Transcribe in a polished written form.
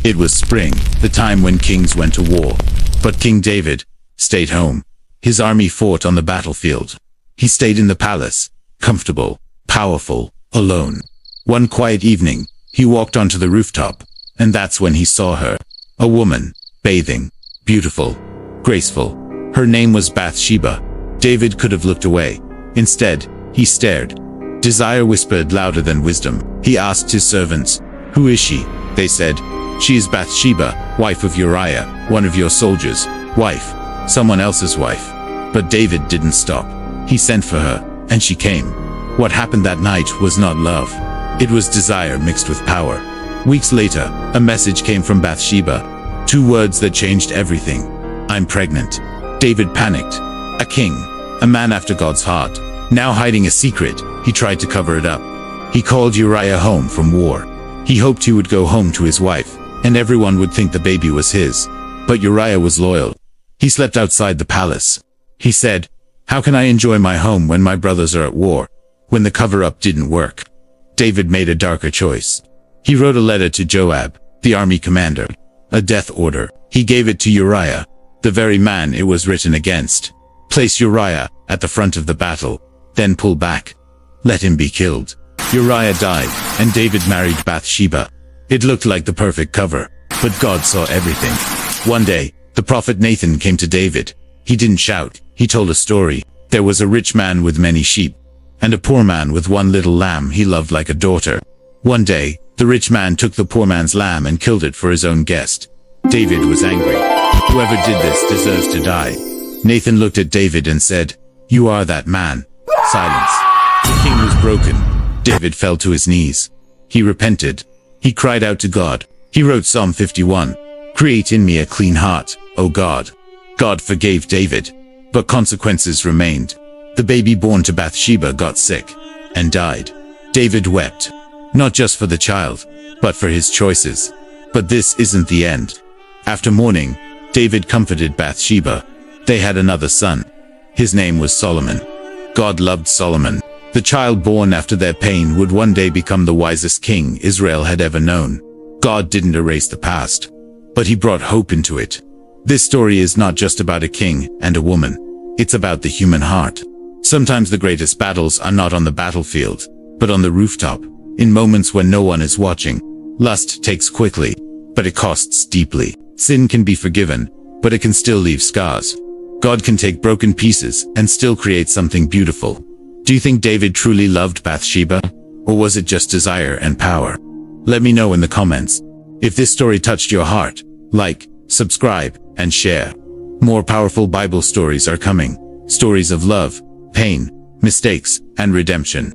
It was spring, the time when kings went to war. But King David stayed home. His army fought on the battlefield. He stayed in the palace, comfortable, powerful, alone. One quiet evening, he walked onto the rooftop, and that's when he saw her. A woman, bathing, beautiful, graceful. Her name was Bathsheba. David could have looked away. Instead, he stared. Desire whispered louder than wisdom. He asked his servants, "Who is she?" They said, "She is Bathsheba, wife of Uriah, one of your soldiers." Wife, someone else's wife. But David didn't stop. He sent for her, and she came. What happened that night was not love. It was desire mixed with power. Weeks later, a message came from Bathsheba. 2 words that changed everything. "I'm pregnant." David panicked. A king, a man after God's heart, now hiding a secret. He tried to cover it up. He called Uriah home from war. He hoped he would go home to his wife, and everyone would think the baby was his. But Uriah was loyal. He slept outside the palace. He said, "How can I enjoy my home when my brothers are at war?" When the cover-up didn't work, David made a darker choice. He wrote a letter to Joab, the army commander. A death order. He gave it to Uriah, the very man it was written against. Place Uriah at the front of the battle, then pull back. Let him be killed. Uriah died, and David married Bathsheba. It looked like the perfect cover, but God saw everything. One day, the prophet Nathan came to David. He didn't shout, he told a story. There was a rich man with many sheep, and a poor man with one little lamb he loved like a daughter. One day, the rich man took the poor man's lamb and killed it for his own guest. David was angry. "Whoever did this deserves to die." Nathan looked at David and said, "You are that man." Silence. The king was broken. David fell to his knees. He repented. He cried out to God. He wrote Psalm 51. "Create in me a clean heart, O God." God forgave David, but consequences remained. The baby born to Bathsheba got sick and died. David wept, not just for the child, but for his choices. But this isn't the end. After mourning, David comforted Bathsheba. They had another son. His name was Solomon. God loved Solomon. The child born after their pain would one day become the wisest king Israel had ever known. God didn't erase the past, but he brought hope into it. This story is not just about a king and a woman. It's about the human heart. Sometimes the greatest battles are not on the battlefield, but on the rooftop, in moments when no one is watching. Lust takes quickly, but it costs deeply. Sin can be forgiven, but it can still leave scars. God can take broken pieces and still create something beautiful. Do you think David truly loved Bathsheba? Or was it just desire and power? Let me know in the comments. If this story touched your heart, like, subscribe, and share. More powerful Bible stories are coming. Stories of love, pain, mistakes, and redemption.